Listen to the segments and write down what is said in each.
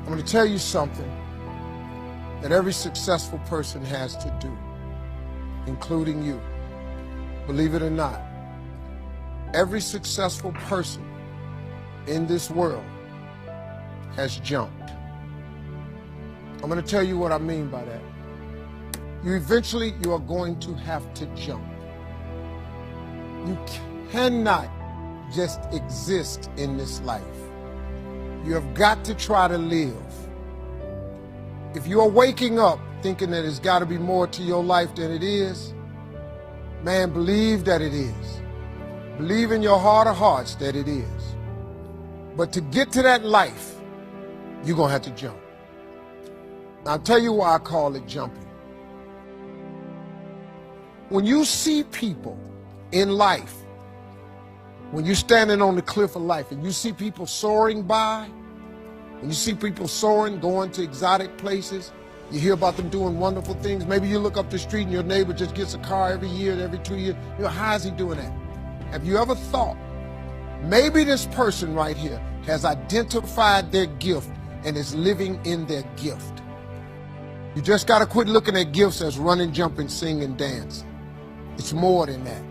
I'm going to tell you something that every successful person has to do, including you. Believe it or not, every successful person in this world has jumped. I'm going to tell you what I mean by that. You are going to have to jump. You cannot just exist in this life. You have got to try to live. If you are waking up thinking that there's got to be more to your life than it is, man, believe that it is. Believe in your heart of hearts that it is. But to get to that life, you're going to have to jump. I'll tell you why I call it jumping. When you see people in life, when you're standing on the cliff of life and you see people soaring by, when you see people soaring, going to exotic places, you hear about them doing wonderful things. Maybe you look up the street and your neighbor just gets a car every year, every 2 years. You know, how is he doing that? Have you ever thought, maybe this person right here has identified their gift and is living in their gift? You just got to quit looking at gifts as running, jumping, singing, dancing. It's more than that.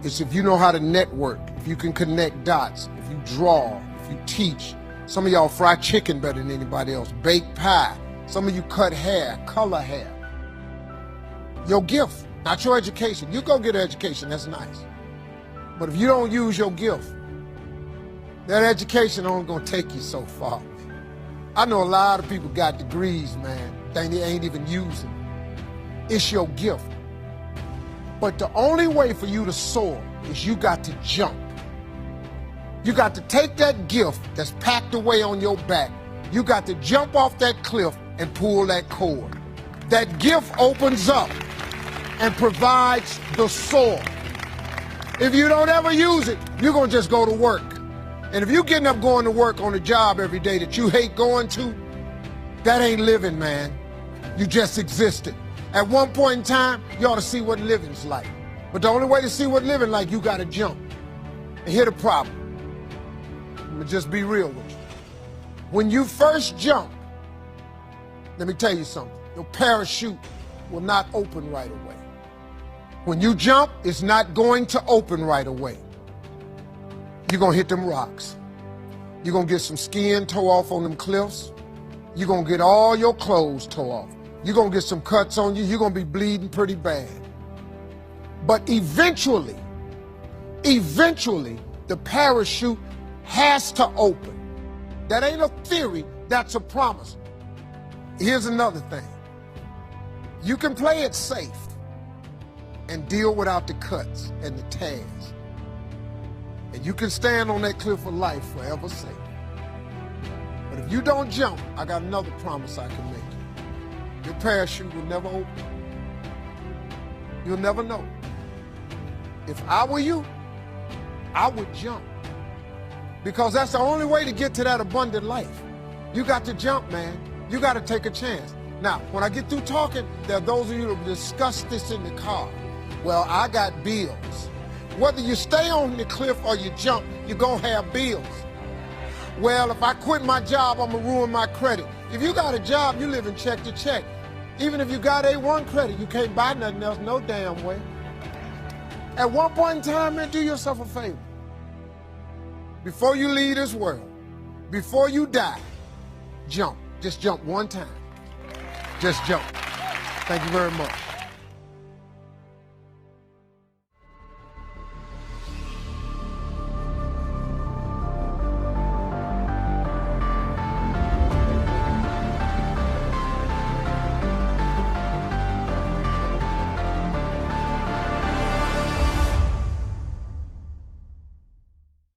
It's if you know how to network, if you can connect dots, if you draw, if you teach. Some of y'all fry chicken better than anybody else, bake pie. Some of you cut hair, color hair. Your gift, not your education. You go get an education, that's nice. But if you don't use your gift, that education only gonna take you so far. I know a lot of people got degrees, man, they ain't even using it. It's your gift. But the only way for you to soar is you got to jump. You got to take that gift that's packed away on your back. You got to jump off that cliff and pull that cord. That gift opens up and provides the soar. If you don't ever use it, you're going to just go to work. And if you're getting up going to work on a job every day that you hate going to, that ain't living, man. You just existed. At one point in time, you ought to see what living's like. But the only way to see what living like, you got to jump. And here's the problem. I'm going to just be real with you. When you first jump, let me tell you something. Your parachute will not open right away. When you jump, it's not going to open right away. You're going to hit them rocks. You're going to get some skin tore off on them cliffs. You're going to get all your clothes tore off. You're going to get some cuts on you. You're going to be bleeding pretty bad. But eventually, the parachute has to open. That ain't a theory, that's a promise. Here's another thing. You can play it safe and deal without the cuts and the tears. And you can stand on that cliff of life forever safe. But if you don't jump, I got another promise I can make you. Your parachute will never open. You'll never know. If I were you, I would jump. Because that's the only way to get to that abundant life. You got to jump, man. You got to take a chance. Now, when I get through talking, there are those of you who discuss this in the car. Well, I got bills. Whether you stay on the cliff or you jump, you're going to have bills. Well, if I quit my job, I'm going to ruin my credit. If you got a job, you live in check to check. Even if you got A1 credit, you can't buy nothing else no damn way. At one point in time, man, do yourself a favor. Before you leave this world, before you die, jump. Just jump one time. Just jump. Thank you very much.